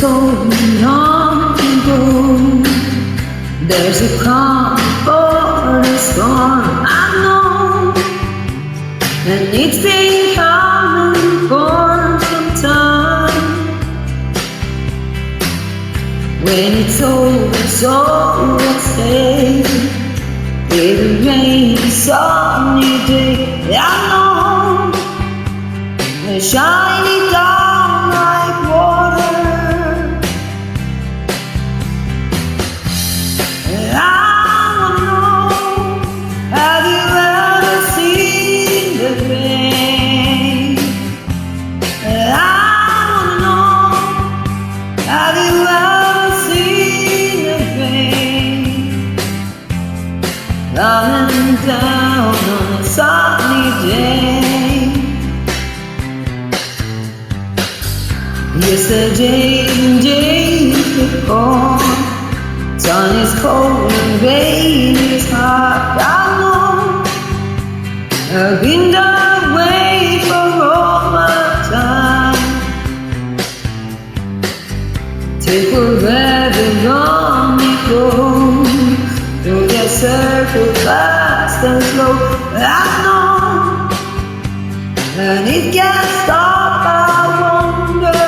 so long ago. There's a calm for the storm, I know, and it's been coming for some time. When it's over, so let's stay. With a rainy, sunny day, I know, and shining down like water. And I wanna know, have you ever seen the rain? And I wanna know, have you ever seen the rain? Coming down on a sunny day. Yesterday and days before, sun is cold and rain is hot. I know I've been that way for all my time. Take forever on me go. Through that circle fast and slow, I know, and it can't stop, I wonder.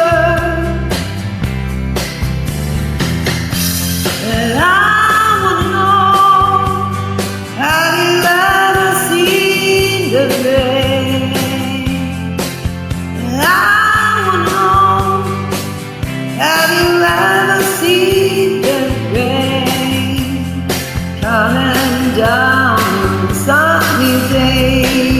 And I wanna know, have you ever seen the rain? And I wanna know, have you ever seen the rain? Coming down on a sunny day.